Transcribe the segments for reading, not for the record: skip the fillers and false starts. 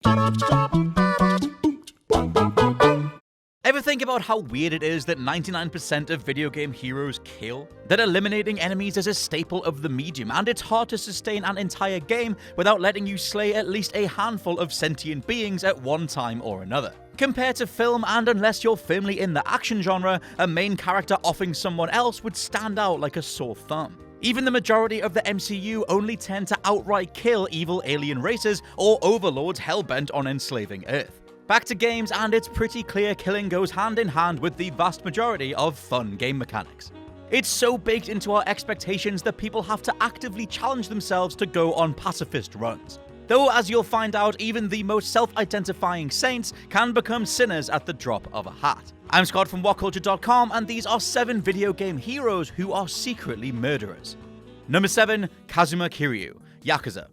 Ever think about how weird it is that 99% of video game heroes kill? That eliminating enemies is a staple of the medium, and it's hard to sustain an entire game without letting you slay at least a handful of sentient beings at one time or another. Compared to film, and unless you're firmly in the action genre, a main character offing someone else would stand out like a sore thumb. Even the majority of the MCU only tend to outright kill evil alien races or overlords hellbent on enslaving Earth. Back to games, and it's pretty clear killing goes hand in hand with the vast majority of fun game mechanics. It's so baked into our expectations that people have to actively challenge themselves to go on pacifist runs. Though, as you'll find out, even the most self-identifying saints can become sinners at the drop of a hat. I'm Scott from WhatCulture.com, and these are 7 video game heroes who are secretly murderers. Number 7. Kazuma Kiryu, Yakuza.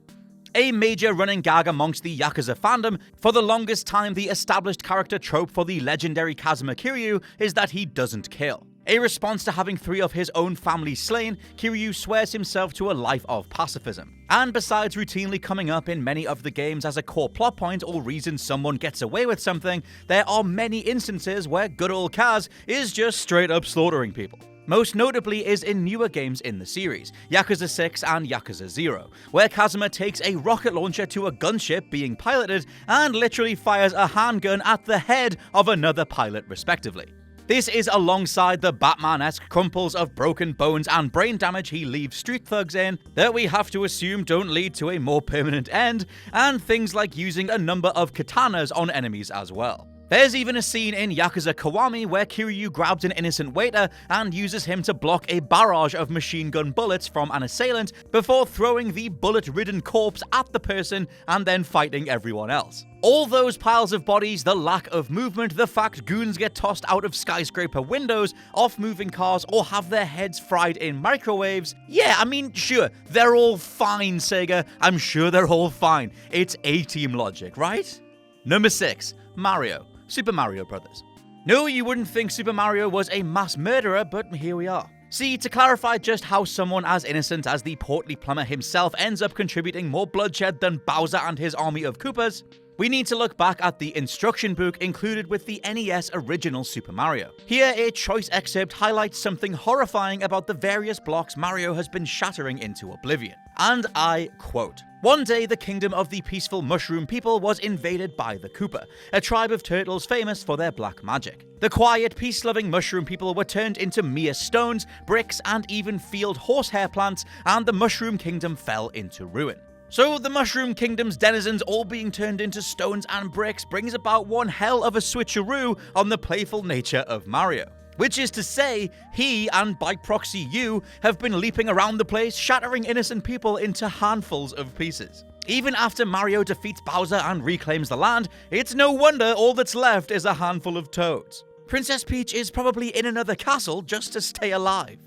A major running gag amongst the Yakuza fandom, for the longest time the established character trope for the legendary Kazuma Kiryu is that he doesn't kill. A response to having 3 of his own family slain, Kiryu swears himself to a life of pacifism. And besides routinely coming up in many of the games as a core plot point or reason someone gets away with something, there are many instances where good old Kaz is just straight up slaughtering people. Most notably is in newer games in the series, Yakuza 6 and Yakuza 0, where Kazuma takes a rocket launcher to a gunship being piloted and literally fires a handgun at the head of another pilot respectively. This is alongside the Batman-esque crumples of broken bones and brain damage he leaves street thugs in that we have to assume don't lead to a more permanent end, and things like using a number of katanas on enemies as well. There's even a scene in Yakuza Kiwami where Kiryu grabs an innocent waiter and uses him to block a barrage of machine gun bullets from an assailant before throwing the bullet-ridden corpse at the person and then fighting everyone else. All those piles of bodies, the lack of movement, the fact goons get tossed out of skyscraper windows, off moving cars, or have their heads fried in microwaves. Yeah, I mean, sure, they're all fine, Sega. I'm sure they're all fine. It's A-team logic, right? Number 6. Mario. Super Mario Bros. No, you wouldn't think Super Mario was a mass murderer, but here we are. See, to clarify just how someone as innocent as the portly plumber himself ends up contributing more bloodshed than Bowser and his army of Koopas, we need to look back at the instruction book included with the NES original Super Mario. Here, a choice excerpt highlights something horrifying about the various blocks Mario has been shattering into oblivion. And I quote, "One day the kingdom of the peaceful mushroom people was invaded by the Koopa, a tribe of turtles famous for their black magic. The quiet, peace-loving mushroom people were turned into mere stones, bricks, and even field horsehair plants, and the mushroom kingdom fell into ruin." So the Mushroom Kingdom's denizens all being turned into stones and bricks brings about one hell of a switcheroo on the playful nature of Mario. Which is to say, he, and by proxy you, have been leaping around the place, shattering innocent people into handfuls of pieces. Even after Mario defeats Bowser and reclaims the land, it's no wonder all that's left is a handful of toads. Princess Peach is probably in another castle just to stay alive.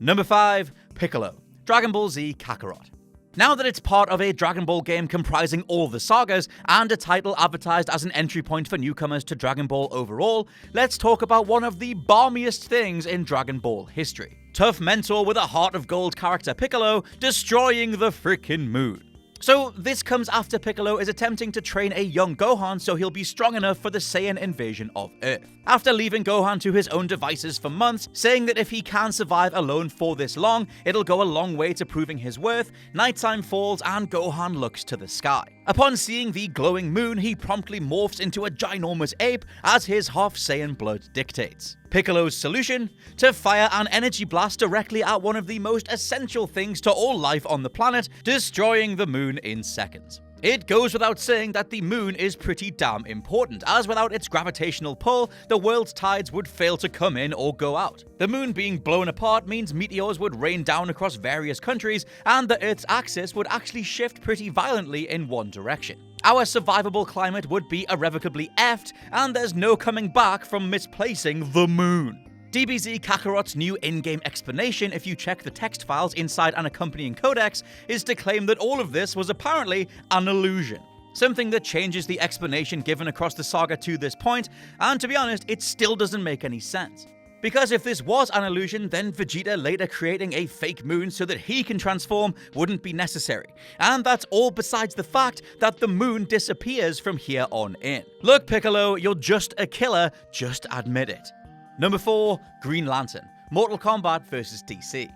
Number 5. Piccolo, Dragon Ball Z Kakarot. Now that it's part of a Dragon Ball game comprising all the sagas, and a title advertised as an entry point for newcomers to Dragon Ball overall, let's talk about one of the balmiest things in Dragon Ball history. Tough mentor with a heart of gold character Piccolo destroying the frickin' moon. So this comes after Piccolo is attempting to train a young Gohan so he'll be strong enough for the Saiyan invasion of Earth. After leaving Gohan to his own devices for months, saying that if he can survive alone for this long, it'll go a long way to proving his worth, nighttime falls and Gohan looks to the sky. Upon seeing the glowing moon, he promptly morphs into a ginormous ape as his half-Saiyan blood dictates. Piccolo's solution? To fire an energy blast directly at one of the most essential things to all life on the planet, destroying the moon in seconds. It goes without saying that the moon is pretty damn important, as without its gravitational pull, the world's tides would fail to come in or go out. The moon being blown apart means meteors would rain down across various countries, and the Earth's axis would actually shift pretty violently in one direction. Our survivable climate would be irrevocably effed, and there's no coming back from misplacing the moon. DBZ Kakarot's new in-game explanation, if you check the text files inside an accompanying codex, is to claim that all of this was apparently an illusion. Something that changes the explanation given across the saga to this point, and to be honest, it still doesn't make any sense. Because if this was an illusion, then Vegeta later creating a fake moon so that he can transform wouldn't be necessary. And that's all besides the fact that the moon disappears from here on in. Look, Piccolo, you're just a killer, just admit it. Number 4, Green Lantern, Mortal Kombat vs. DC.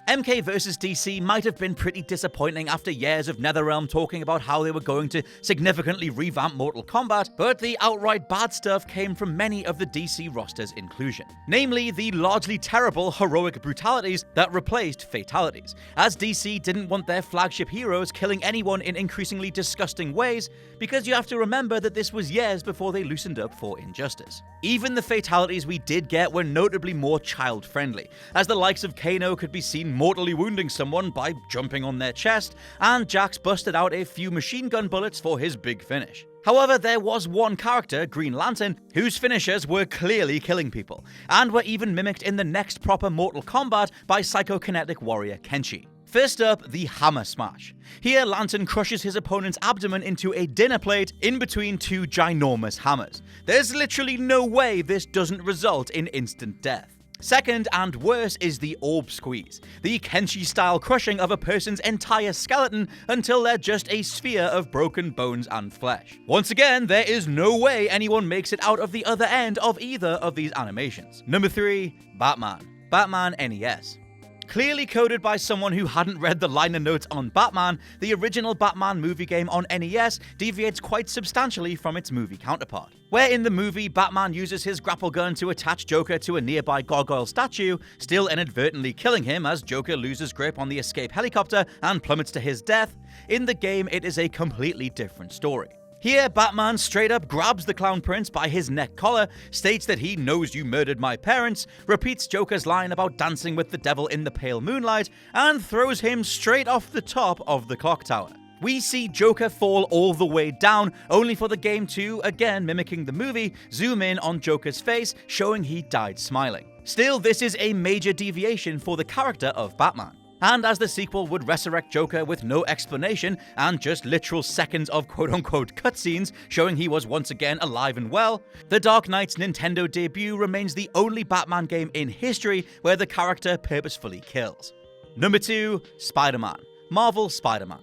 MK vs. DC might have been pretty disappointing after years of NetherRealm talking about how they were going to significantly revamp Mortal Kombat, but the outright bad stuff came from many of the DC roster's inclusion. Namely, the largely terrible heroic brutalities that replaced fatalities, as DC didn't want their flagship heroes killing anyone in increasingly disgusting ways, because you have to remember that this was years before they loosened up for Injustice. Even the fatalities we did get were notably more child-friendly, as the likes of Kano could be seen mortally wounding someone by jumping on their chest, and Jax busted out a few machine gun bullets for his big finish. However, there was one character, Green Lantern, whose finishers were clearly killing people, and were even mimicked in the next proper Mortal Kombat by psychokinetic warrior Kenshi. First up, the Hammer Smash. Here, Lantern crushes his opponent's abdomen into a dinner plate in between two ginormous hammers. There's literally no way this doesn't result in instant death. Second, and worse, is the Orb Squeeze, the Kenshi-style crushing of a person's entire skeleton until they're just a sphere of broken bones and flesh. Once again, there is no way anyone makes it out of the other end of either of these animations. Number 3, Batman. Batman NES. Clearly coded by someone who hadn't read the liner notes on Batman, the original Batman movie game on NES deviates quite substantially from its movie counterpart. Where in the movie, Batman uses his grapple gun to attach Joker to a nearby gargoyle statue, still inadvertently killing him as Joker loses grip on the escape helicopter and plummets to his death, in the game it is a completely different story. Here, Batman straight up grabs the Clown Prince by his neck collar, states that he knows you murdered my parents, repeats Joker's line about dancing with the devil in the pale moonlight, and throws him straight off the top of the clock tower. We see Joker fall all the way down, only for the game to, again mimicking the movie, zoom in on Joker's face, showing he died smiling. Still, this is a major deviation for the character of Batman. And as the sequel would resurrect Joker with no explanation and just literal seconds of quote-unquote cutscenes showing he was once again alive and well, The Dark Knight's Nintendo debut remains the only Batman game in history where the character purposefully kills. Number 2, Spider-Man. Marvel Spider-Man.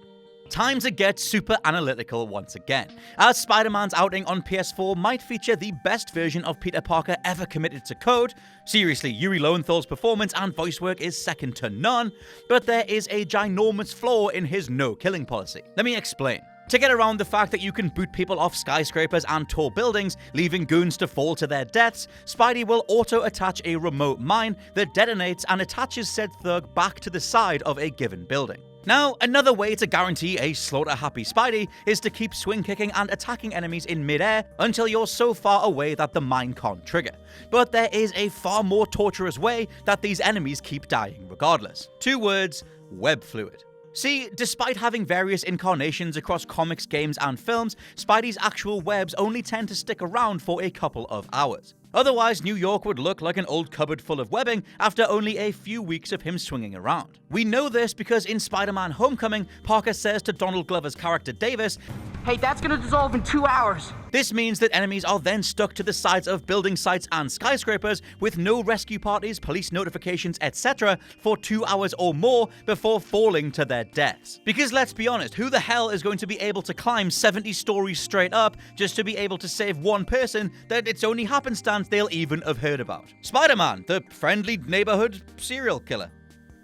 Time to get super analytical once again, as Spider-Man's outing on PS4 might feature the best version of Peter Parker ever committed to code. Seriously, Yuri Lowenthal's performance and voice work is second to none, but there is a ginormous flaw in his no-killing policy. Let me explain. To get around the fact that you can boot people off skyscrapers and tall buildings, leaving goons to fall to their deaths, Spidey will auto-attach a remote mine that detonates and attaches said thug back to the side of a given building. Now, another way to guarantee a slaughter-happy Spidey is to keep swing-kicking and attacking enemies in mid-air until you're so far away that the mine can't trigger. But there is a far more torturous way that these enemies keep dying regardless. 2 words, web fluid. See, despite having various incarnations across comics, games, and films, Spidey's actual webs only tend to stick around for a couple of hours. Otherwise, New York would look like an old cupboard full of webbing after only a few weeks of him swinging around. We know this because in Spider-Man Homecoming, Parker says to Donald Glover's character Davis, "Hey, that's gonna dissolve in 2 hours. This means that enemies are then stuck to the sides of building sites and skyscrapers with no rescue parties, police notifications, etc. for 2 hours or more before falling to their deaths. Because let's be honest, who the hell is going to be able to climb 70 stories straight up just to be able to save one person that it's only happenstance they'll even have heard about? Spider-Man, the friendly neighborhood serial killer.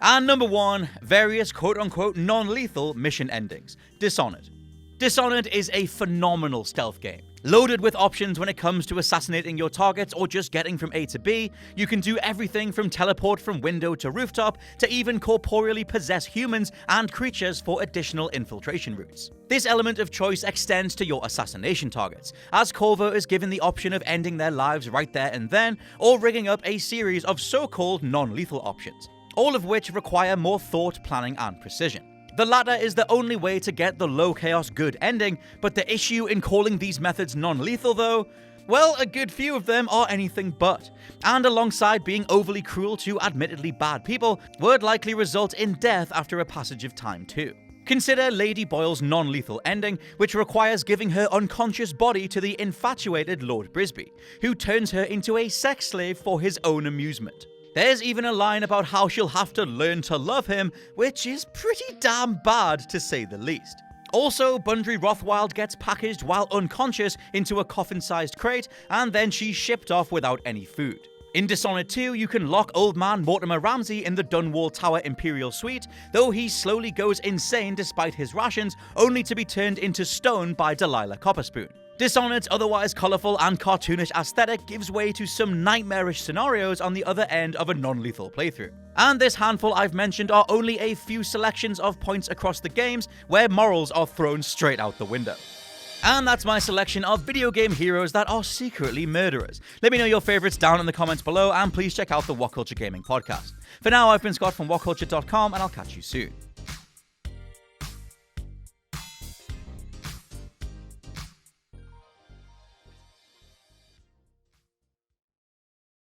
And number 1, various quote-unquote non-lethal mission endings. Dishonored. Dishonored is a phenomenal stealth game. Loaded with options when it comes to assassinating your targets or just getting from A to B, you can do everything from teleport from window to rooftop to even corporeally possess humans and creatures for additional infiltration routes. This element of choice extends to your assassination targets, as Corvo is given the option of ending their lives right there and then, or rigging up a series of so-called non-lethal options, all of which require more thought, planning, and precision. The latter is the only way to get the low chaos good ending, but the issue in calling these methods non-lethal though, well, a good few of them are anything but, and alongside being overly cruel to admittedly bad people, would likely result in death after a passage of time too. Consider Lady Boyle's non-lethal ending, which requires giving her unconscious body to the infatuated Lord Brisby, who turns her into a sex slave for his own amusement. There's even a line about how she'll have to learn to love him, which is pretty damn bad to say the least. Also, Bundry Rothwild gets packaged while unconscious into a coffin-sized crate, and then she's shipped off without any food. In Dishonored 2, you can lock old man Mortimer Ramsey in the Dunwall Tower Imperial Suite, though he slowly goes insane despite his rations, only to be turned into stone by Delilah Copperspoon. Dishonored's otherwise colourful and cartoonish aesthetic gives way to some nightmarish scenarios on the other end of a non-lethal playthrough. And this handful I've mentioned are only a few selections of points across the games where morals are thrown straight out the window. And that's my selection of video game heroes that are secretly murderers. Let me know your favourites down in the comments below, and please check out the WhatCulture Gaming Podcast. For now, I've been Scott from WhatCulture.com, and I'll catch you soon.